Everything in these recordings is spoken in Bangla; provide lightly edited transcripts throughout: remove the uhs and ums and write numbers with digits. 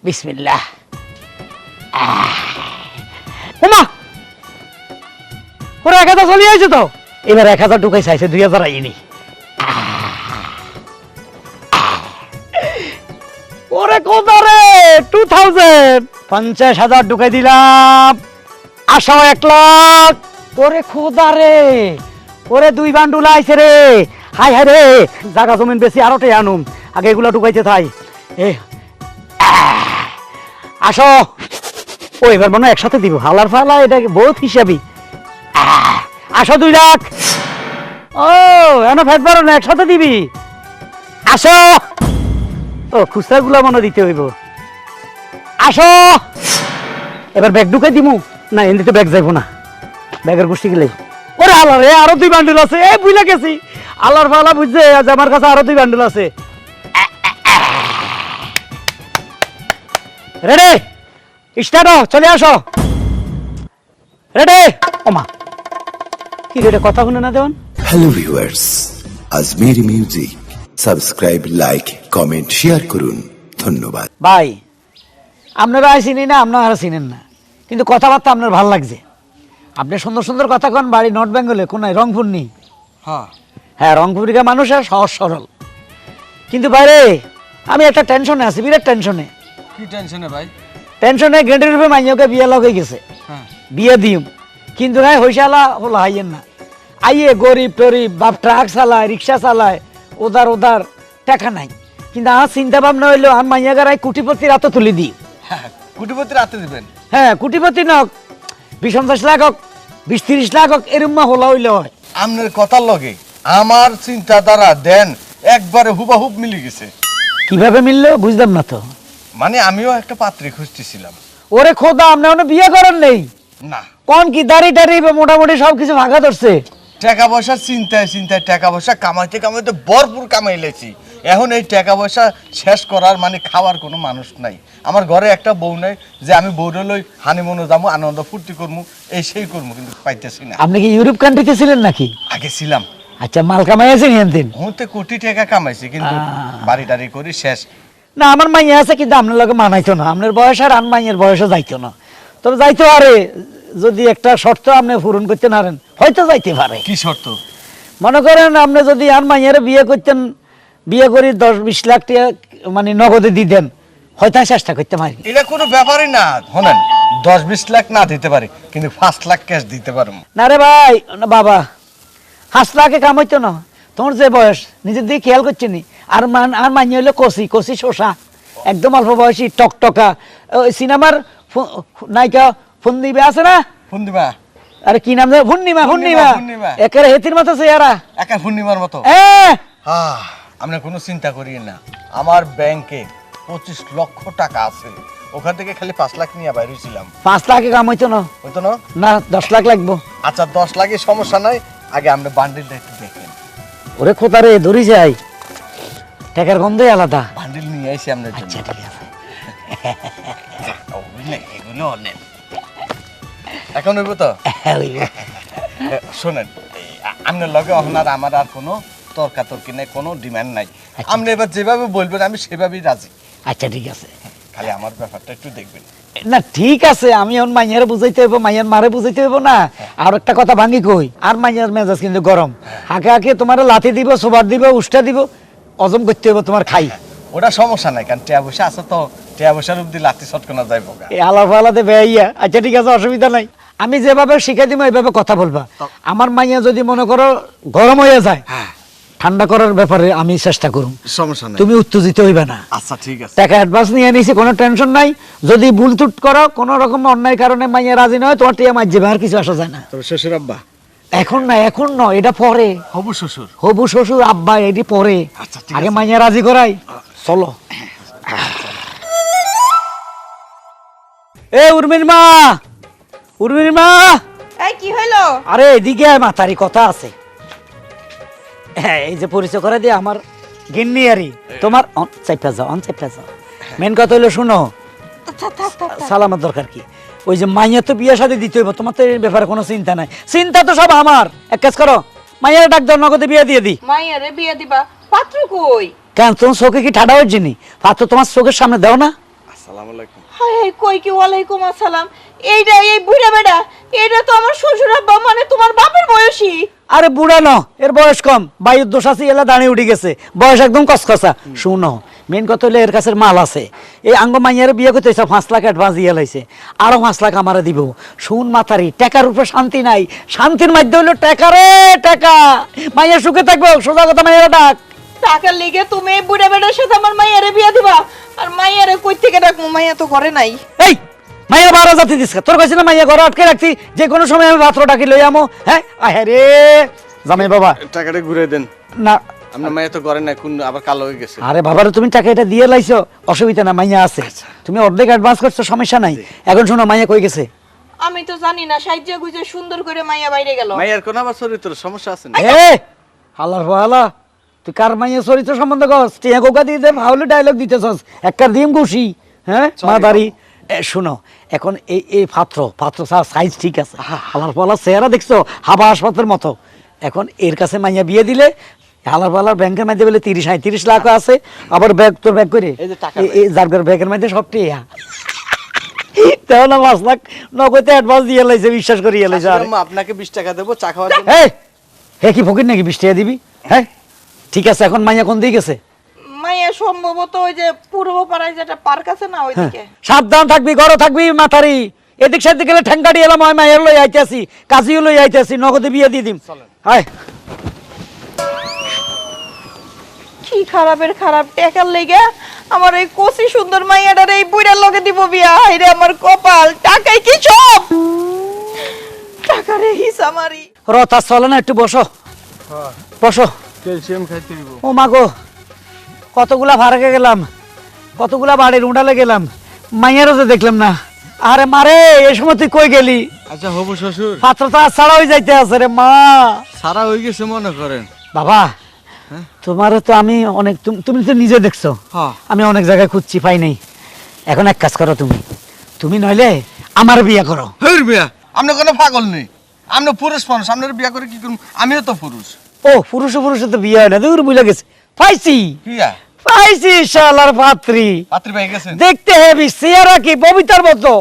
বিসমিল্লাহ। ওমা ওরা 1000 চলে আইছে তো, এবার 1000 ঢুকাই চাইছে, 2000 আইনি। ওরে কোথা রে 2000, 50,000 ঢুকাই দিলাম। আসো 1 লাখ। ওরে খোদা রে, ওরে 2 বান্ডুল আইছে রে। হাই হাই রে, জায়গা জমিন বেশি আরোটে আনুম, আগে এগুলা ঢুকাইতে থাই। আসো। ও এবার মনে হয় একসাথে দিব, হালার ফালা, এটা বহুত হিসাবি। আসো 2 লাখ। ও এনো ফেট বারো না, একসাথে দিবি। আসো। ও খুচরা গুলা মনে দিতে হইব। আসো। এবার ব্যাগ ঢুকাই দিমু না, এমনিতে ব্যাগ যাইব না, ব্যাগের গোষ্ঠী গেলে। ওরে আল্লাহ রে, আরো 2 বান্ডেল আছে। এই বুঝলা গেছি, আল্লাহর ফালা বুঝছে আজ আমার কাছে আরো 2 বান্ডেল আছে। রেডি স্টার্ট, চলে আসো। রেডি। ওমা কি রে, কথা শুনে না দেওয়ান। Hello viewers, Ajmeri music subscribe, like, comment, share করুন। ধন্যবাদ ভাই। আপনারা চিনি না, আপনারা চিনেন না, কিন্তু কথাবার্তা আপনার ভালো লাগছে। আপনি সুন্দর সুন্দর কথা কন। বাড়ি নর্থ বেঙ্গলে, কোনায়, রংপুর নি? হ্যাঁ রংপুরিকা মানুষ, আর সহজ সরল। কিন্তু বাইরে আমি একটা টেনশনে আছি, বিরাট টেনশনে। কি টেনশনে ভাই? টেনশনে গেটের রূপে মাইয়াকে বিয়ে লগে গেছে, বিয়ে দিম, কিন্তু নাই হইসালা হলো হাইয়েন না। আইয়ে গরিব টরিব, বাপ ট্রাক চালায়, রিক্সা চালায়, ওদার টাকা নাই। কিন্তু আমার চিন্তা ভাবনা হইলো আর মাইয়াগার কোটিপতির হাতে তুলে দিই। কোটিপতি রাতে দিবেন? হ্যাঁ কোটিপতি নক, 20-50 লাখ হোক, 20-30 লাখ হোক, এরম হলা হইলে হয়। আপনার কথার লগে আমার চিন্তাধারা দেন একবারে হুবাহুব মিলে গেছে। কিভাবে মিললো বুঝলাম না তো। মানে আমিও একটা পাত্রী খুঁজতেছিলাম। ওরে খোদা, আপনি বিয়ে করেন নেই? না। কোন কি দাড়ি টাড়ি মোটামুটি সবকিছু ভাঙা ধরছে? টাকা পয়সার চিন্তায় টাকা পয়সা কামাইতে ভরপুর কামাইলেছি। এখন এই টাকা পয়সা শেষ করার মানে খাওয়ার কোনো মানুষ নাই। আমার ঘরে একটা বউ নাই যে আমি বউরে লই হানিমুনে যাবো, আনন্দ ফুর্তি করবো, এই সেই করবো, কিন্তু পাইতেছি না। আপনি কি ইউরোপ কান্ট্রিতে ছিলেন নাকি? আগে ছিলাম। আচ্ছা, মাল কামাইছেন এনদিন? হতে কোটি টাকা কামাইছি, কিন্তু বাড়ি টাড়ি করি শেষ। না আমার মাইয়া আছে, কিন্তু আপনার লগে মানাইতো না। আপনার বয়স আর মাইয়ের বয়সও যাইতো না। তবে যাইতে পারে যদি একটা শর্ত আপনি পূরণ করতে পারেন, হয়তো যাইতে পারে। কি শর্ত? মনে করেন আপনি যদি আর মাইয়ের বিয়ে করতেন, বিয়ে করি 10-20 লাখ টাকা মানে নগদে দিতেন, হয়তো চেষ্টা করতে পারি। এটা কোনো ব্যাপারই না। শোনেন, 10-20 লাখ না দিতে পারি, কিন্তু 5 লাখ ক্যাশ দিতে পারবো। না রে ভাই, না বাবা, 5 লাখে কামাইতো না। তোমার যে বয়স নিজের দিকে খেয়াল করছে নি। আর মাইয়া হইলো কষি শোষা, একদম অল্প বয়সী, টকটকা। ওই সিনেমার নায়িকা ফন্দিবা আছে না? পূর্ণিমা? আরে কি নাম? পূর্ণিমা। পূর্ণিমা। একের হেতির মতো চেহারা, একা পূর্ণিমার মতো। আপনি কোনো চিন্তা করিয়েন না, আমার ব্যাংকে 25 লক্ষ টাকা আছে। ওখান থেকে খালি 5 লাখ নিয়ে বাইরে ছিলাম। 5 লাখে কামাইতো না? হইতো না? না 10 লাখ লাগবো। আচ্ছা 10 লাখের সমস্যা নাই, আগে আমরা বান্ডিলটা একটু দেখেন। ওরে খোদারে, ধরি যাই, টাকার গন্ধই আলাদা। বান্ডিল নিয়ে আইছি আপনার জন্য। আচ্ছা ঠিক আছে। এগুলো অনেক এখন হইব তো। শোনেন, আপনার লগে আপনার আমার আর কোনো তর্কাতর্কি নাই, কোনো ডিমান্ড নাই। আপনি এবার যেভাবে বলবেন আমি সেভাবেই রাজি। আচ্ছা ঠিক আছে, খালি আমার ব্যাপারটা একটু দেখবেন। না ঠিক আছে, আমি এখন মাইয়ারে বুঝাইতে হইব, মাইয়ার মারে বুঝাইতে হইব না। আর একটা কথা ভাঙি কই, আর মাইয়ার মেজাজ কিন্তু গরম। হাঁকে হাঁকে তোমার লাথি দিব, সোবার দিব, উষ্টা দিব, হজম করতে হইব তোমার খাই। ওটা সমস্যা নাই, কারণ টিয়া পয়সা আছে তো, টিয়া পয়সার অব্দি লাথি ছটকানো যাইব। এই আলাপ আলাদে বেয়াইয়া। আচ্ছা ঠিক আছে, অসুবিধা নাই। আমি যেভাবে শিখাই দিব এইভাবে কথা বলবা। আমার মাইয়া যদি মনে করো গরম হয়ে যায়, ঠান্ডা করার ব্যাপারে আমি চেষ্টা করুম। সমস্যা নাই, তুমি উত্তেজিত হইবে না। আচ্ছা ঠিক আছে। টাকা অ্যাডভান্স নিয়ে নিছি, কোনো টেনশন নাই। যদি ভুল ত্রুট করো, কোনো রকম অন্যায় কারণে মাইয়া রাজি নয়, তোমার টিয়া মার যাবে, আর কিছু আসা যায় না। তবে শ্বশুর আব্বা? এখন না, এখন নয়, এটা পরে। হবু শ্বশুর? হবু শ্বশুর আব্বা এটি পরে। আচ্ছা ঠিক আগে আছে। মাইয়া রাজি করাই। চলো। এ উর্মির মা, উর্মির মা। এই কি হইলো? আরে এদিকে আয়, মাতারি কথা আছে। হ্যাঁ, এই যে পরিচয় করে দিয়ে আমার গিন্নি আরি, তোমার চাইপা যাও, মেন কথা হইলো শুনো, সালামের দরকার কি? ওই যে মাইয়া তো বিয়ে শাদী দিতে হইব, তোমার তো এই ব্যাপারে কোনো চিন্তা নাই। চিন্তা তো সব আমার। এক কাজ করো, মাইয়ার ডাক দাও, নগদে বিয়ে দিয়ে দি। মাইয়ারে বিয়ে দিবা? পাত্র কই? কেন, তোমার চোখে কি ঠাডা হচ্ছে নি? পাত্র তোমার চোখের সামনে দাও না। আচ্ছা আসসালামু আলাইকুম। হাই হাই কই কি ওয়ালাইকুম আসসালাম। এইটা এই বুড়া বেটা, এটা তো আমার শ্বশুর আব্বা, মানে তোমার বাপের বয়সী। আরে বুড়া ন, এর বয়স কম, বায়ুর দোষ আছে, এলা দাঁড়িয়ে উঠে গেছে, বয়স একদম কসকসা। শুনো, মেন কথা হলো এর কাছে মাল আছে। এই আঙ্গ মাইয়ারে বিয়ে করতে 5 লাখ অ্যাডভান্স দিয়ে লাইছে, আরো 5 লাখ আমারে দিব। শুন মাথারি, টাকার উপরে শান্তি নাই, শান্তির মাধ্যমে হলো টাকা রে টাকা। মাইয়া সুখে থাকবো, সোজা কথা মাইয়ারা ডাক। টাকার লিগে তুমি এই বুড়া বেটার সাথে আমার মাইয়ারে বিয়া দিবা? আর মাইয়ারে কই থেকে ডাকমু? মাইয়া তো ঘরে নাই। এই মাইয়া 12 জাতি দিস, তোর কাছে না মাইয়া ঘরে আটকে রাখছি, যে কোনো সময় আমি পাত্র ডাকি লই আমো। হ্যাঁ আহে রে জামাই বাবা, টাকাটা ঘুরে দেন। না আপনার মাইয়া তো ঘরে নাই, কোন আবার কালো হয়ে গেছে। আরে বাবারে তুমি টাকা এটা দিয়ে লাইছো, অসুবিধা না, মাইয়া আছে। তুমি অর্ধেক অ্যাডভান্স করছো, সমস্যা নাই। এখন শোনো, মাইয়া কই গেছে? আমি তো জানি না, সাইজে গুজে সুন্দর করে মাইয়া বাইরে গেল। মাইয়ার কোন আবার চরিত্র সমস্যা আছে না? এ হালার হালা, তুই কার মাইয়া চরিত্র সম্বন্ধে কস? টিয়া কোকা দিয়ে দে, ভাউলে ডায়লগ দিতেছস, একবার দিম ঘুষি। হ্যাঁ মাদারি, শুনো, এখন এই এই পাত্র সাইজ ঠিক আছে, হালার পালা চেহারা দেখছো হাবা হাসপাতালের মতো। এখন এর কাছে মাইয়া বিয়ে দিলে হালার পালার ব্যাংকের মধ্যে বলে 30-35 লাখ আছে, আবার ব্যাগ তোর ব্যাগ করে এই যে টাকা এই জারগার ব্যাগের মধ্যে সব টিয়া। তাও না 5 লাখ নগদে অ্যাডভান্স দিয়ে লাইছে, বিশ্বাস করিয়ে লাইছে। আর আম্মা, আপনাকে 20 টাকা দেবো চা খাওয়ার জন্য। এই হে কি ফকির নাকি 20 টাকা দিবি? হ্যাঁ ঠিক আছে, এখন মাইয়া কোন দিকে গেছে? মাইয়া সম্ভবত ওই যে পূর্ব পাড়ায় যেটা পার্ক আছে না, ওইদিকে। সাবধান থাকবি, ঘরে থাকবি মাথারি, এদিক সেদিক গেলে ঠ্যাঙ্গাড়ি এলাম, আমি মায়ের লই আইতেছি, কাজিও লই আইতেছি, নগদে বিয়ে দিয়ে দিম। হায় কি খারাপের খারাপ, টাকার লেগে আমার এই কচি সুন্দর মাইয়াটার এই বুড়ার লগে দিব বিয়া। হাইরে আমার কপাল, টাকাই কি সব? টাকারে হিসা মারি। রথা চলে না, একটু বসো বসো। ক্যালসিয়াম খাইতে দিব। ও মাগো, কতগুলা ভাড়াকে গেলাম, কতগুলা বাড়ির উঠালে গেলাম, মাইয়ারও তো দেখলাম না। আরে মারে, এই সময় তুই কই গেলি? আচ্ছা হবু শ্বশুর, পাত্র তো আর ছাড়া হয়ে যাইতে আছে রে মা। সারা হয়ে গেছে মনে করেন। বাবা তোমার তো আমি অনেক, তুমি তো নিজে দেখছো, হ্যাঁ। আমি অনেক জায়গায় খুঁজছি, পাই নাই। এখন এক কাজ করো, তুমি নইলে আমার বিয়ে করো। হের বিয়া, আপনি কোনো পাগল নেই, আপনি পুরুষ মানুষ, আপনার বিয়া করে কি করুন? আমিও তো পুরুষ। ও পুরুষের তো বিয়ে হয় না, দূর বুঝে গেছে। পাইছি কিয়া পাইছি শালার পাত্রী, পাত্রী পাই গেছেন? দেখতে হেভি, চেহারা কি ববিতার মতো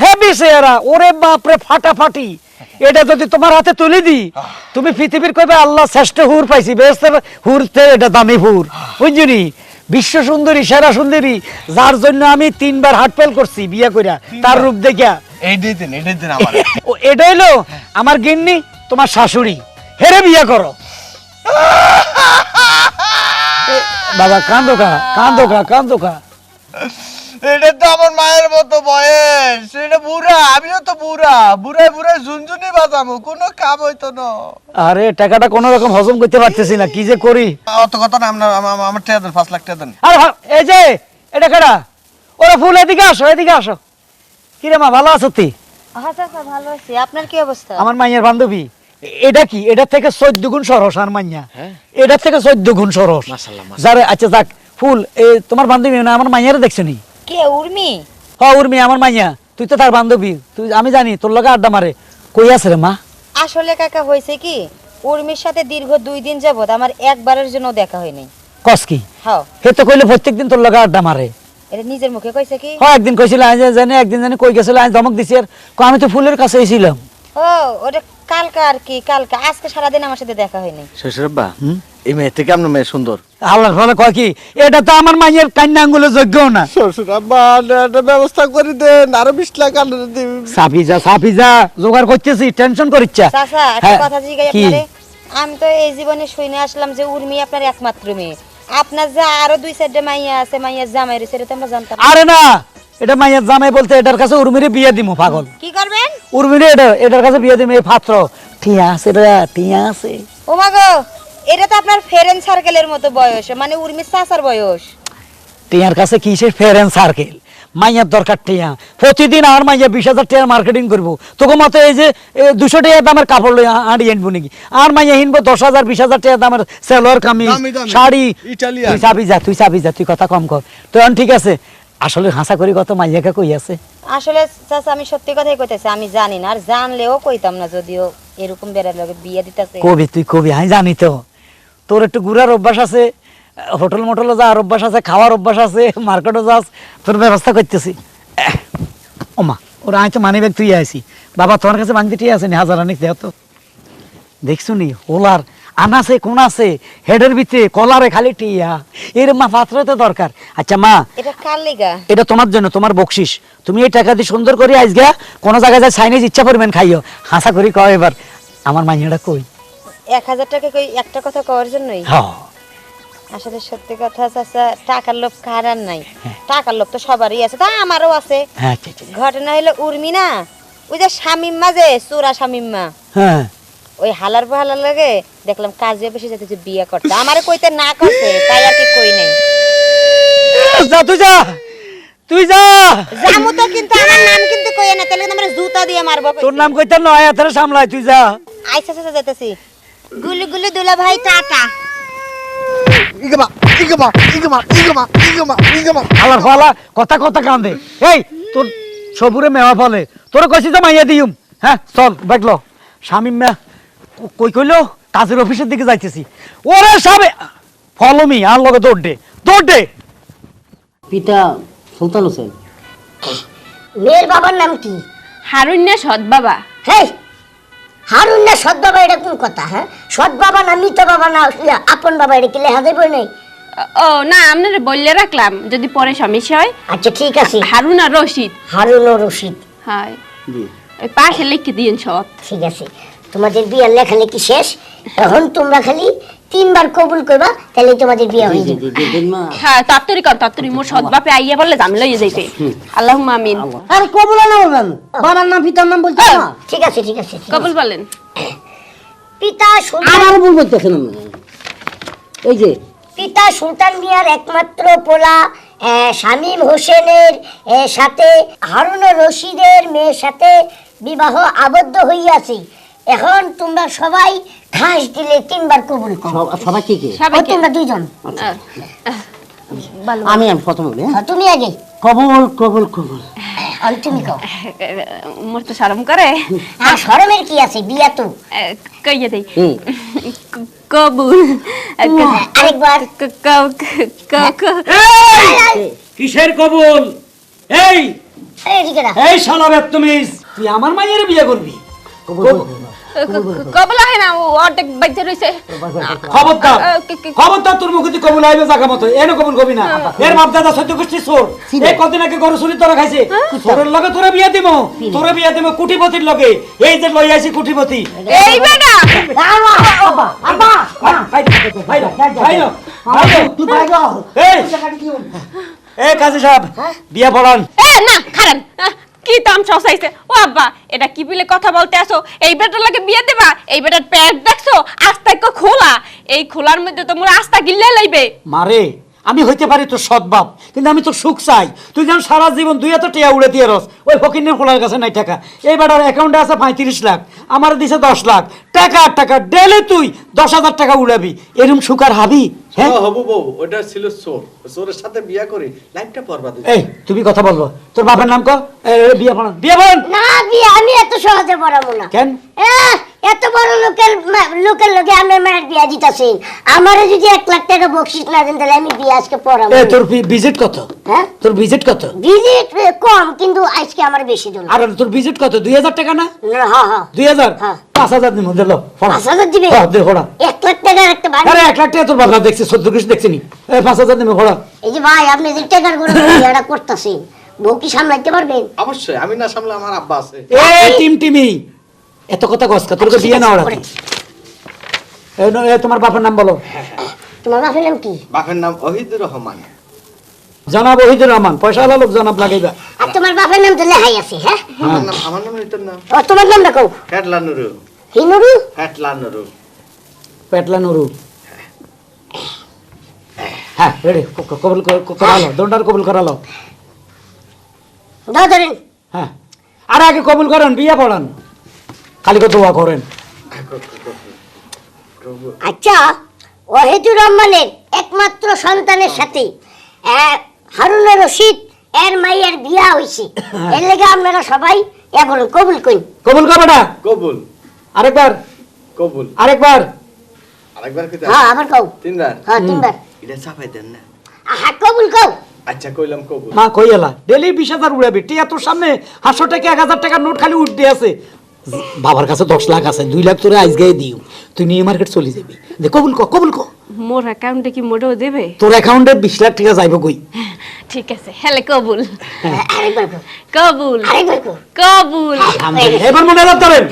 হেভি চেহারা, ওরে বাপরে ফাটাফাটি। এটা যদি তোমার হাতে তুলে দি, তুমি পৃথিবীর কইবে আল্লাহ শ্রেষ্ঠ হুর পাইছি, বেহেশতের হুর থেকে এটা দামি হুর, বুঝলি? বিশ্ব সুন্দরী, সেরা সুন্দরী, যার জন্য আমি 3 বার হার্ট ফেল করছি বিয়ে কইরা, তার রূপ দেখিয়া। এইটাই দিন আমার। ও এটা হইলো আমার গিন্নি, তোমার শাশুড়ি, হেরে বিয়ে করো। বাবা কান্দো কা। এটা তো আমার মায়ের মতো বয়স, এটা বুড়া, আমিও তো বুড়ায় ঝুনঝুনি বাজাবো, কোনো কাম হইতো না। আরে টাকাটা কোন রকম হজম করতে পারতেছি না, কি যে করি। অত কথা না, আমার টাকা দেন, 5 লাখ টাকা দেন। আর এই যে এটা কেডা? ওরা ফুল, এদিকে আসো। কি রে মা, ভালো আছো তুই? আচ্ছা আচ্ছা, ভালো আছি। আপনার কি অবস্থা? আমার মাইয়ার বান্ধবী। এটা কি? এটা থেকে 14 গুণ সরস আর মাইয়া, এটা থেকে 14 গুণ সরস। যারে আচ্ছা যাক, ফুল তোমার বান্ধবী না, আমার মাইয়ারে দেখছো নি? কে, উর্মি? উর্মি আমার মাইয়া, তুই তো তার বান্ধবী, তুই আমি জানি তোর লগে আড্ডা মারে। কই আছে রে মা? আসলে কাকা হয়েছে কি, উর্মির সাথে দীর্ঘ 2 দিন যাবত আমার একবারের জন্য দেখা হয়নি। কস কি? হ্যাঁ। হে তো কইলে প্রত্যেকদিন তোর লগে আড্ডা মারে। এটা নিজের মুখে কইছে কি? একদিন কইছিল আজ জানি, একদিন জানি কই গেছিল, আজ ধমক দিছি। আর আমি তো ফুলের কাছে ছিলাম। ও ওটা কালকা আর কি, কালকা। আজকে সারাদিন আমার সাথে দেখা হয়নি। শ্বশুরাব্বা, এই মেয়ে থেকে আপনার মেয়ে সুন্দর। আল্লাহর ফলে কয় কি, এটা তো আমার মাইয়ের কান্না আঙ্গুলে যোগ্য না। শ্বশুরাব্বা, একটা ব্যবস্থা করে দেন, আরো 20 লাখ আনতে দিন। সাফি যা জোগাড় করতেছি, টেনশন করিচ্ছা। চাচা একটা কথা জিজ্ঞাসা আপনারে, আমি তো এই জীবনে শুনে আসলাম যে উর্মি আপনার একমাত্র মেয়ে। আপনার যে আরো 2-4টা মাইয়া আছে, মাইয়ার জামাই রয়েছে, এটা তো আমরা জানতাম না। আরে না, এটা মাইয়ের জামাই বলতে এটার কাছে উর্মিরে বিয়ে দিমু, পাগল। কি করবেন? উর্মিরে এটার কাছে বিয়ে দিমু, এই পাত্র টিয়া আছে। ও মা গো, এটা তো আপনার ফ্রেন্ড সার্কেলের মতো বয়স, মানে উর্মির চাচার বয়স। টিয়ার কাছে কিসের ফ্রেন্ড সার্কেল? মাইয়ার দরকার টিয়া, প্রতিদিন আর মাইয়া 20,000 টাকার মার্কেটিং করবো। তোকে মতো এই যে 200 টাকা দামের কাপড় লই আড়ি আনবো নাকি? আর মাইয়া হিনবো 10,000 20,000 টাকা দামের সেলোয়ার কামিজ, শাড়ি। ইটালিয়ান। তুই চাবি যা, তুই কথা কম কর। তো এখন ঠিক আছে, আসলে হাসা করি কত মাইয়াকে কই আছে। আসলে চাচা আমি সত্যি কথাই কইতেছি, আমি জানি না, আর জানলেও কইতাম না, যদিও এরকম বেড়ার লগে বিয়ে দিতেছে। তুই কবি আমি জানি তো, তোর একটু ঘুরার অভ্যাস আছে, হোটেল মোটেলে যাওয়ার অভ্যাস আছে, খাওয়ার অভ্যাস আছে, মার্কেটে যাস, তোর ব্যবস্থা করতেছি। ওমা ওরা আইতো মানি ব্যাগ তুই আইসি বাবা, তোমার কাছে মানি ঠিক আছে নি? হাজার আনিক দেও তো। দেখছো নি ওলার আনাছে কোন আছে হেডের ভিতরে কলারে খালি টিয়া, এর মা পাত্র তো দরকার। আচ্ছা মা, এটা কার লেগা? এটা তোমার জন্য, তোমার বকশিস। তুমি এই টাকা দিয়ে সুন্দর করে আইস গা, কোন জায়গায় যায় চাইনিজ ইচ্ছা পরিমাণ খাইও। হাসা করি কয় এবার আমার মাইয়াটা কই? 1000 টাকা কই একটা কথা কওয়ার জন্যই? হ্যাঁ আসলে সত্যি কথা চাচা, টাকার লোভ কার আর নাই? টাকার লোভ তো সবারই আছে, তা আমারও আছে। হ্যাঁ আচ্ছা আচ্ছা। ঘটনা হলো উর্মি না, ওই যে শামিম্মা, যে চোরা শামিম্মা, হ্যাঁ ওই হালার বহালার লাগে দেখলাম কাজে বেশি যেতে বিয়ে করতে, আমারে কইতে না করছে, তাই আর কি কই নাই। যা তুই যা, তুই যা। জামু তো, কিন্তু আমার নাম কিন্তু কইয়া না, তাহলে আমরা জুতা দিয়ে মারবো। তোর নাম কইতে নয় এত সামলাই, তুই যা। আইসা চাচা যাইতেছি। গুলু গুলু দুলা ভাই টাটা। ইগমা ইগমা ইগমা ইগমা ইগমা ইগমা হালার ফালা কথা কথা কান্দে। এই তোর সবুরে মেওয়া ফলে তোর কইছি তো মাইয়া দিউম। হ্যাঁ চল দেখলো শামিম মিয়া কই কইলো কাজের অফিসের দিকে যাইতেছি। ওরে সবে ফলো মি, আর লগে দৌড় দে, দৌড় দে। পিতা সুলতান হোসেন। মেয়ের বাবার নাম কি? হারুন্যা সৎ বাবা। হেই, হারুন না সৎ বাবা, এটা কোন কথা? হ্যাঁ, সৎ বাবা না মৃত বাবা না আপন বাবা, এটা কি লেখা দেবো নাই? ও না, আপনারা বললে রাখলাম যদি পরে সমস্যা হয়। আচ্ছা ঠিক আছে। হারুন আর রশিদ। হারুন ও রশিদ, হয় ওই পাশে লিখে দিয়েন সব। ঠিক আছে। তোমাদের বিয়ের লেখালেখি শেষ, এখন তোমরা খালি 3 বার কবুল করবা, তাহলে তোমাদের বিয়ে হয়ে যাবে। হ্যাঁ তাড়াতাড়ি কর, তাড়াতাড়ি। মোর সৎ বাপে আইয়া বললে ঝামেলা হয়ে যাইবে। আল্লাহুম্মা আমিন। আরে কবুল না বলবেন, বাবার নাম পিতার নাম বলতে না। ঠিক আছে ঠিক আছে। ঠিক কবুল আছে। বলেন। পিতা সুলতান, আমার ভুল বলতেছেন আপনি। এই যে পিতা সুলতান মিয়ার একমাত্র পোলা শামীম হোসেনের সাথে হারুন ও রশিদের মেয়ের সাথে বিবাহ আবদ্ধ হইয়াছে। এখন তোমরা সবাই ঘাস দিলে 3 বার কবুল করো। সবাই কি কি? ও, সবাইকে তোমরা দুইজন। আমি প্রথম বলি। হ্যাঁ, তুমি আগে। কবুল কবুল কবুল। আর তুমি কও। মোর তো শরম করে। আর শরমের কি আছে, বিয়া তো। কইয়া দেই। হুম। কবুল। আরেকবার। কিসের কবুল? এই এদিকে না। এই শালা বেত্তমিজ, তুই আমার মাইয়ের বিয়ে করবি? কবুল হয় না, ও অর্ধেক বাচ্চা রয়েছে। খবরদার, কি- কি- খবরদার, তোর মুখে তুই কবুল আইবে জায়গা মতো, এনে কবুল করবি না। এর বাপ দাদা সহ্য করছিস চোর, এই কদিন আগে গরু চুরি তোরা খাইছে। তোরের লগে তোরে বিয়া দিব, তোরে বিয়া দিব কুটিপতির লগে। এই যে লই আইছি কুটিপতি। এই বেটা এই কাজী সাহেব বিয়া পড়ান। না খারান, কি তামসা চাইছে? ও আব্বা, এটা কি বলে কথা বলতে আসো? এই বেটার লাগে বিয়ে দেবা? এই বেটার পেট দেখছো আস্তা খোলা, এই খোলার মধ্যে তো মোর আস্তা গিল্লে লাইবে। মারে আমি হইতে পারি তোর সৎ বাপ, কিন্তু আমি তোর সুখ চাই। তুই যেন সারা জীবন 2 টিয়া উড়ে দিয়ে রস, ওই ফকিনের খোলার কাছে নাই টাকা। এই বেটার অ্যাকাউন্টে আছে 35 লাখ, আমার দিছে 10 লাখ টাকা। আর টাকা ডেলে তুই 10,000 টাকা উড়াবি, এরম সুখ আর হাবি? হ্যাঁ হবু বউ, ওটা ছিল চোর, চোরের সাথে বিয়া করে লাইফটা বরবাদ হয়েছে। এই তুমি কথা বলবো, তোর বাপের নাম কো? বিয়া পড়ান, বিয়া পড়ান। না, বিয়ে আমি এত সহজে পড়াবো না। কেন? এত বড় লোকের লোকে আমার মায়ের বিয়া দিতেছেন, আমারে যদি 1 লাখ টাকা বকশিস না দেন, তাহলে আমি বিয়ে আজকে পড়াবো। তোর ভিজিট কত? হ্যাঁ, তোর ভিজিট কত? ভিজিট কম, কিন্তু আজকে আমার বেশি দিল। আর তোর ভিজিট কত? 2,000 টাকা না? হ্যাঁ হ্যাঁ। 2,000? হ্যাঁ। 5,000 দিব, দিল। 5,000 দিবে? দে হোড়া। 1 লাখ টাকার একটা বাড়ি। আরে 1 লাখ টাকা তোর বাবা দেখছে, 14 কিছু দেখছিনি। 5,000 দিব, হোড়া। এই যে ভাই, আপনি যে টাকার করে বিয়েটা করতেছেন, বউ কি সামলাইতে পারবেন? অবশ্যই, আমি না সামলে আমার আব্বা আছে। টিমি এত কথা কসকা, তোর বিয়ে না ওরা। তোমার বাপের নাম বলো। তোমার বাপের নাম কি? বাপের নাম ওহিদুর রহমান। জনাব ওহিদুর রহমান, পয়সা আলা লোক জনাব লাগাইবা। আর তোমার বাপের নাম তো লেখাই আছে। হ্যাঁ, আমার নাম তোর নাম ও, তোমার নামটা কও। হেটলা নুরু। হিনুরু? হেটলা নুরু। পেটলা নুরু। হ্যাঁ রেডি, কবুল করালো, দন্ডার কবুল করালো। দাও ধরেন। হ্যাঁ, আর আগে কবুল করেন, বিয়ে পড়ান, খালি করে দোয়া করেন। আচ্ছা, ওহিদুর রহমানের একমাত্র সন্তানের সাথে হারুন রশিদ এর মাইয়ের বিয়া হইছে, এর লেগে আপনারা সবাই এখন কবুল কইন। কবুল কবেটা? কবুল। আরেকবার, কবুল। আরেকবার। আরেকবার কি? হ্যাঁ, আবার কও। 3 বার। হ্যাঁ, 3 বার। এটা চাপাই দেন না। আহা কবুল কও। আচ্ছা কইলাম কবুল। মা কই এলা ডেলি 20,000 উড়াবি টিয়া তোর সামনে 500 টাকা 1000 টাকার নোট খালি উঠতে আছে। বাবার কাছে 10 লাখ আছে, 2 লাখ তোরে আইজ গায়ে দিও, তুই নিয়ে মার্কেট চলে যাবি। দে কবুল কর। মোর অ্যাকাউন্টে কি মোটেও দেবে? তোর অ্যাকাউন্টে 20 লাখ টাকা যাইব কই? ঠিক আছে, হেলে কবুল। আরেকবার কও। কবুল আরেকবার কও। কবুল। এবার মনে রাখতেন।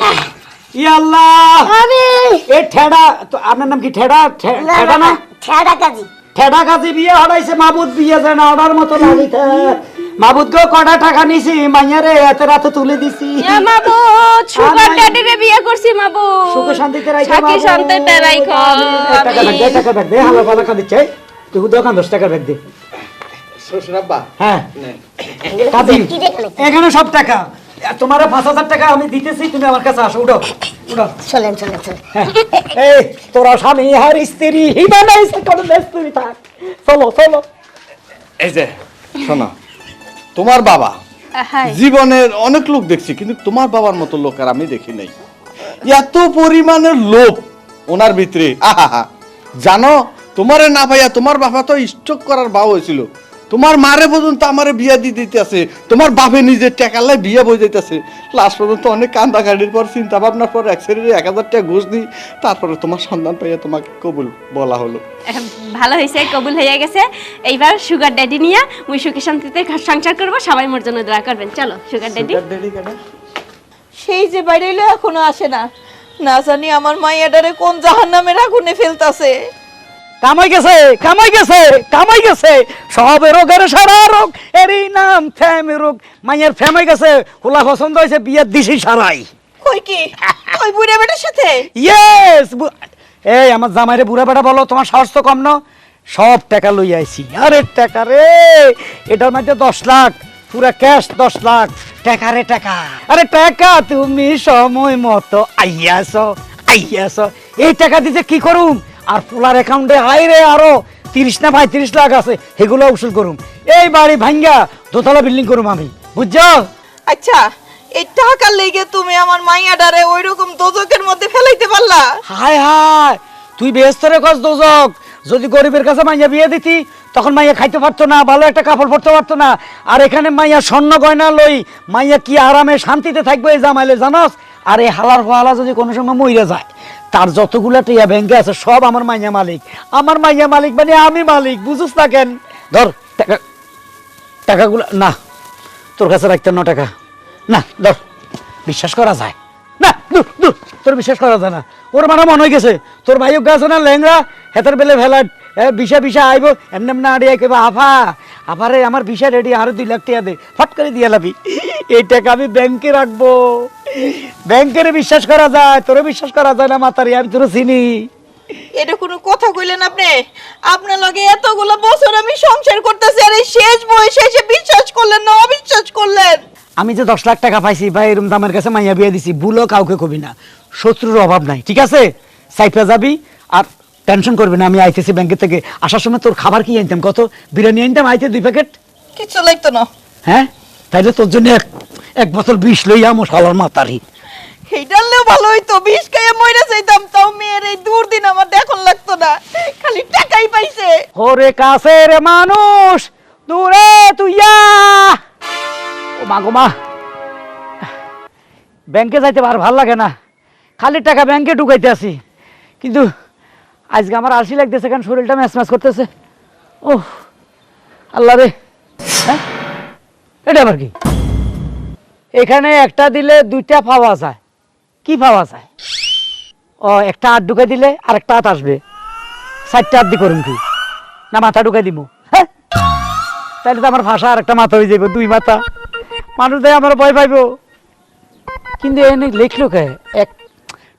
ইয়া আল্লাহ, আমি এ ঠেডা তো আপনার নাম কি? ঠেডা ঠেডা না? ছেড়া কাজী। ঠেডা কাজে বিয়ে হড়াইছে, মাবুদ বিয়ে যায় না অর্ডার মতো লাগিতে। মাবুদ গো কটা টাকা নিছি মাইয়ারে এত রাতে তুলে দিছি। মাবুদ সুগার ড্যাডিরে বিয়ে করছি মাবুদ। সুখে শান্তিতে রাখো সুখে শান্তিতে রাখো। টাকা ব্যাগ দে হালা পালা কাঁদিচ্ছে। তুই দোকান 10 টাকা ব্যাগ দে। শ্বশুর আব্বা হ্যাঁ নেন। কাজী কি দেখলে? এখানে সব টাকা তোমার 5,000 টাকা আমি দিতেছি, তুমি আমার কাছে আসো। উঠো। চলেন। হ্যাঁ। এই তোরা স্বামী আর স্ত্রী হিমানাইছে কোন স্ত্রী থাক। চলো। এই যে শোনো, তোমার বাবা হাই জীবনের অনেক লোক দেখছি, কিন্তু তোমার বাবার মতো লোক আর আমি দেখি নাই। এত পরিমাণের লোভ ওনার ভিতরে। আহা, জানো তোমারে না ভাইয়া, তোমার বাবা তো স্ট্রোক করার ভাও হয়েছিল। তোমার মারে পর্যন্ত আমারে বিয়া দিয়ে দিতেছে, তোমার বাপে নিজের টাকালে বিয়া বই দিতেছে। লাস্ট পর্যন্ত অনেক কান্দাকাটির পর চিন্তা ভাবনার পর 1,000 টাকা ঘুষ দিই, তারপরে তোমার সন্ধান পাইয়া তোমাকে কবুল বলা হলো। ভালো হয়েছে, কবুল হয়ে গেছে। এইবার সুগার ড্যাডি নিয়ে মুই সুখে শান্তিতে সংসার করব, সবাই মোর জন্য দোয়া করবেন। চলো সুগার ড্যাডি। সেই যে বাইরে এলো এখনো আসে না, না জানি আমার মাইয়াডারে কোন জাহান্নামের আগুনে ফেলতাছে। কামাই গেছে সবের রোগের সারা রোগ, এরই নাম ফ্যামি রোগ। মাইয়ের ফ্যামাই গেছে, হোলা পছন্দ হয়েছে, বিয়ে দিছি সারাই। কই কি ওই বুড়া বেটার সাথে? ইয়েস। এই আমার জামাইরে বুড়া বেটা বলো, তোমার সাহস তো কম না। সব টাকা লই আইছি। আরে টাকা রে, এটার মধ্যে 10 লাখ পুরা ক্যাশ, 10 লাখ টাকা রে টাকা। আরে টাকা তুমি সময় মতো আইয়াছো। এই টাকা দিতে কি করুম? আর পোলার অ্যাকাউন্টে হাইরে আরো 30 না 35 লাখ আছে, সেগুলো উসুল করুম। এই বাড়ি ভাঙ্গা দোতলা বিল্ডিং করুম আমি, বুঝছো? আচ্ছা, এই টাকার লেগে তুমি আমার মাইয়াডারে ওইরকম দোজকের মধ্যে ফেলাইতে পারলা? হায় তুই বেস্তরে কস দোজক। যদি গরিবের কাছে মাইয়া বিয়ে দিতি, তখন মাইয়া খাইতে পারতো না, ভালো একটা কাপড় পরতে পারতো না। আর এখানে মাইয়া স্বর্ণ গয়না লই, মাইয়া কি আরামে শান্তিতে থাকবে এই জামাইলে, জানোস? আর এই হালার ফালা যদি কোনো সময় মইরা যায়, তার যতগুলা টিয়া ব্যাংকে আছে সব আমার মাইয়া মালিক। আমার মাইয়া মালিক মানে আমি মালিক, বুঝুস না কেন? ধর টাকাগুলো না, তোর কাছে রাখতে 9 টাকা না, ধর। বিশ্বাস করা যায় না, দূর তোর বিশ্বাস করা যায় না। ওর মানে মনে হয়ে গেছে তোর ভাই আছে না লেংরা, হেতার বেলে ভেলা বিষা আইব এমনি আড়িয়ে কেবা আফারে আমার বিষা রেডি, আরো 2 লাখ টাকা দে, ফট করে দিয়ে লাবি। এই টাকা আমি ব্যাংকে রাখবো। ব্যাংকের বিশ্বাস করা যায়, তোরে বিশ্বাস করা যায় না মাতারি, আমি তোর চিনি। এটা কোনো কথা কইলেন আপনি? আপনার লগে এতগুলো বছর আমি সংসার করতেছি, আর এই শেষ বয়সে এসে বিশ্বাস করলেন না, অবিশ্বাস করলেন। আমি যে 10 লাখ টাকা পাইছি ভাই, এরম দামের কাছে মাইয়া বিয়ে দিছি, ভুলও কাউকে কবি না। শত্রুর অভাব নাই, ঠিক আছে? সাইফা যাবি আর টেনশন করবি না। আমি আইতেছি ব্যাংকের থেকে, আসার সময় তোর খাবার কি আনতাম? কত বিরিয়ানি আনতাম, আইতে 2 প্যাকেট। কিছু লাগতো না। হ্যাঁ, তাইলে তোর জন্য এক বোতল 20 লইয়া আমার শালার মাতারি। এইটালেও ভালো হইতো, 20 খাইয়া মইরা যাইতাম, তাও মেয়ের এই দুর্দিন আমার দেখুন লাগতো না, খালি টাকাই পাইছে। ওরে কাছের মানুষ দূরে তুইয়া। ও মা গো মা, ব্যাংকে যাইতে আর ভাল লাগে না, খালি টাকা ব্যাংকে ঢুকাইতে আসি। কিন্তু আজকে আমার আলসি লাগতেছে, কারণ শরীরটা ম্যাচ করতেছে। ও আল্লাহ রে, হ্যাঁ এটা আবার কি? এখানে একটা দিলে 2টা পাওয়া যায়। কি পাওয়া যায়? ও, একটা হাত ঢুকাই দিলে আর একটা হাত আসবে, 4টা হাত দিয়ে করুন কি না মাথা ঢুকাই দিব? হ্যাঁ, তাহলে তো আমার ভাষা আর একটা মাথা হয়ে যাবে, 2 মাথা। মানুষ দেয় আমার ভয় পাইব। কিন্তু এনে লিখলো কে? এক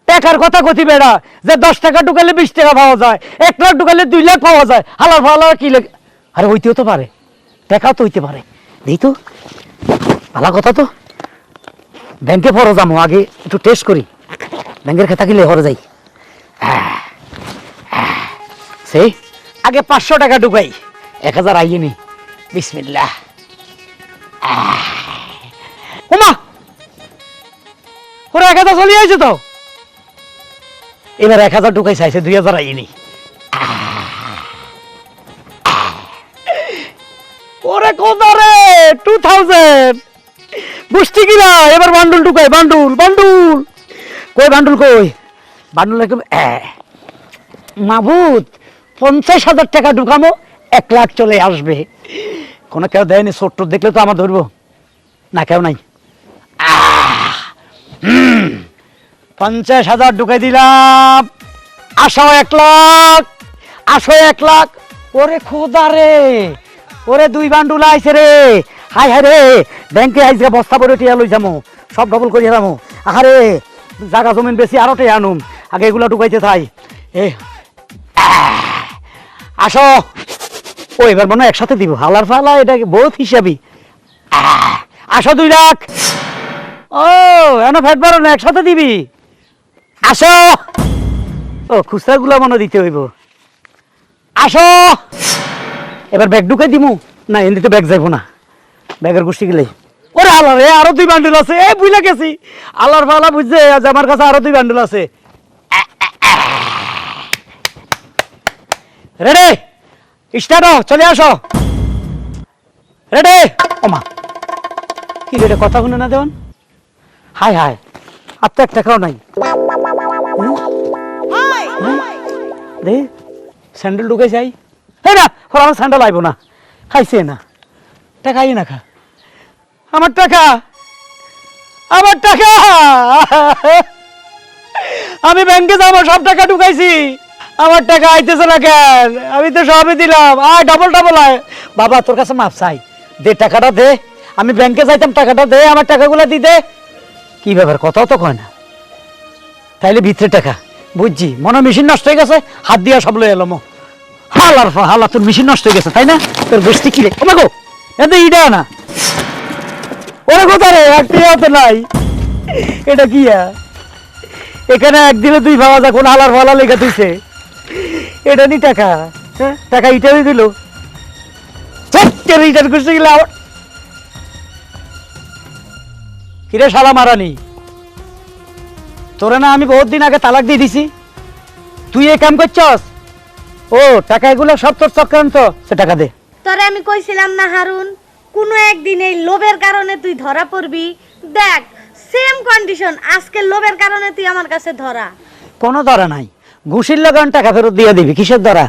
টাকার কথা গতি বেড়া, যে 10 টাকা ঢুকালে 20 টাকা পাওয়া যায়, 1 লাখ ঢুকালে 2 লাখ পাওয়া যায়। হালার ফালা কি লেগে? আরে হইতেও তো পারে, টাকাও তো হইতে পারে। দেই তো, ভালো কথা তো। ব্যাংকে পড়ো যাবো, আগে একটু টেস্ট করি। ব্যাংকের খাতা কিলে হরে যাই। সেই আগে 500 টাকা ঢুকাই, 1000 আইনি। বিসমিল্লাহ। ওমা, ওরা 1000 চলে আইছে তো। এবার 1000 ঢুকাই চাইছে, 2000 আইনি। 1000 বুঝছি কিনা এবার বান্ডুল ঢুকাই বান্ডুল বান্ডুল কই বান্ডুল কই বান্ডুল একদম মাবুদ 50,000 টাকা ঢুকামো 1 লাখ চলে আসবে কোনো কেউ দেয়নি ছোট্ট দেখলে তো আমার ধরবো না কেউ নাই 50,000 ঢুকাই দিলাম আসো 1 লাখ আসো 1 লাখ ওরে খোদা রে ওরে 2 বান্ডুল আইছে রে হাই হাই রে ব্যাংকে আইছে বস্তা ভরে টিয়া লই যামু সব ডবল করি যামু আরে জায়গা জমিন বেশি আরো টিয়া আনুম আগে এগুলা ঢুকাইতে থাই এ আসো ও এবার মনে হয় একসাথে দিব হালার ফালা এটা বহুত হিসাবি আসো 2 লাখ ও এনো ফ্যাট বাড়ো না একসাথে দিবি আসো ও খুচরা গুলা মনে দিতে হইব আসো এবার ব্যাগ ঢুকাই দিমু না এমনিতে ব্যাগ যাইবো না ব্যাগের গোষ্ঠী গেলে ওরে আল্লাহ রে আরো 2 বান্ডেল আছে এই বুঝলা গেছি আল্লাহর ফালা বুঝছে আজ আমার কাছে আরো 2 বান্ডেল আছে রেডি স্টার্ট হও চলে আসো রেডি ওমা কি রে কথা শুনে না দেওয়ান হাই হাই আর তো 1 টাকাও নাই দে স্যান্ডেল ঢুকে যাই হ্যাঁ না আমার স্যান্ডেল আইব না খাইছে না টাকা আই না খা আমার টাকা আমি ব্যাংকে যাবো সব টাকা ঢুকাইছি আমার টাকা আইতেছে না কেন আমি তো সবই দিলাম আয় ডবল আয় বাবা তোর কাছে মাপ চাই দে টাকাটা দে আমি ব্যাংকে যাইতাম টাকাটা দে আমার টাকাগুলো দি দে কি ব্যাপার কথাও তো কয় না তাইলে ভিতরে টাকা বুঝছি মনে মেশিন নষ্ট হয়ে গেছে হাত দিয়া সব লই এলাম হালা তোর মেশিন নষ্ট হয়ে গেছে তাই না তোর গোষ্ঠী কিরে ও মাগো এত ইডা না ওরে কোথায় রে একটিও তো নাই এটা কি এখানে একদিনে 2 পাওয়া যায় কোন হালার ফালা লেখা দিছে এটা নি টাকা হ্যাঁ টাকা ইটারই দিল রিটার্ন করতে গেলে আবার কিরে শালা মারানি তোরে না আমি বহুত দিন আগে তালাক দিয়ে দিছি তুই এই কাম করছস ও টাকা এগুলো সব তোর চক্রান্ত সে টাকা দে তোরে আমি কইছিলাম না হারুন কোনো একদিন এই লোভের কারণে তুই ধরা পড়বি দেখ সেম কন্ডিশন আজকে লোভের কারণে তুই আমার কাছে ধরা কোনো ধরা নাই ঘুষির লাগান টাকা ফেরত দিয়ে দিবি কিসের ধরা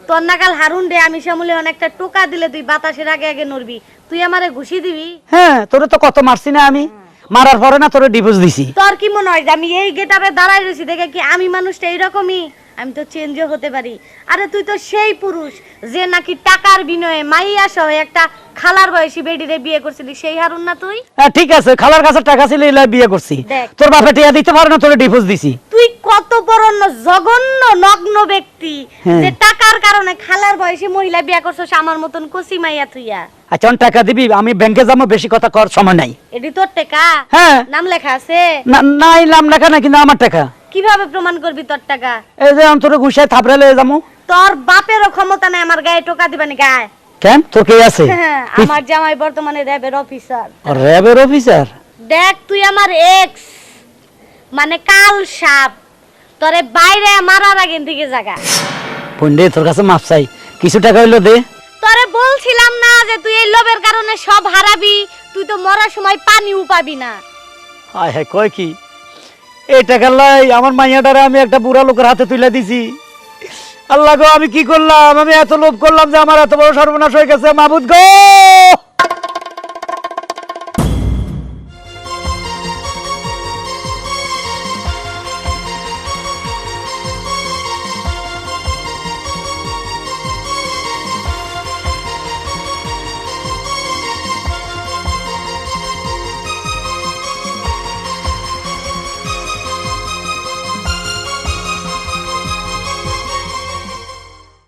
তোর নাকাল হারুন রে আমি শ্যামলে অনেকটা টোকা দিলে তুই বাতাসের আগে আগে নড়বি তুই আমারে ঘুষি দিবি হ্যাঁ তোরে তো কত মারছি না আমি মারার পরে না তোরে ডিভোর্স দিছি তোর কি মনে হয় যে আমি এই গেটআপে দাঁড়াই রইছি দেখে কি আমি মানুষটা এইরকমই আমি তো চেঞ্জও হতে পারি আরে তুই তো সেই পুরুষ যে নাকি টাকার বিনিময়ে মাইয়া সহ একটা খালার বয়সী বেডিরে বিয়ে করছিলি সেই হারুন না তুই হ্যাঁ ঠিক আছে খালার কাছে টাকা ছিল এলা বিয়ে করছি দেখ। তোর বাপে টিয়া দিতে পারে না তোরে ডিভোর্স দিছি তুই কত বড় জঘন্য নগ্ন ব্যক্তি হ্যাঁ। যে টাকার কারণে খালার বয়সী মহিলা বিয়ে করছস আমার মতন কচি মাইয়া তুইয়া আচ্ছা অন টাকা দিবি আমি ব্যাংকে যাবো বেশি কথা কর সময় নাই এডি তোর টাকা হ্যাঁ। নাম লেখা আছে না নাই নাম লেখা না কিন্তু আমার টাকা কিভাবে প্রমাণ করবি তোর টাকা এই যে অন্তরে ঘুষায় থাপড়ে লয়ে যাবো তোর বাপেরও ক্ষমতা নাই আমার গায়ে টোকা দিবানি গায়ে কেন তোর কে আছে আমার জামাই বর্তমানে র্যাবের অফিসার র্যাবের অফিসার দেখ তুই আমার এক্স মানে কাল সাপ তোরে বাইরে মারার আগে দিকে জায়গা পন্ডে তোর কাছে মাপ চাই কিছু টাকা হইলো দে তোরে বলছিলাম না যে তুই এই লোভের কারণে সব হারাবি তুই তো মরার সময় পানিও পাবি না হায় হায় কয় কি এই টাকা লাই আমার মাইয়াটারে আমি একটা বুড়া লোকের হাতে তুলে দিছি আল্লাহ গো আমি কি করলাম আমি এত লোভ করলাম যে আমার এত বড় সর্বনাশ হয়ে গেছে মাহবুদ গো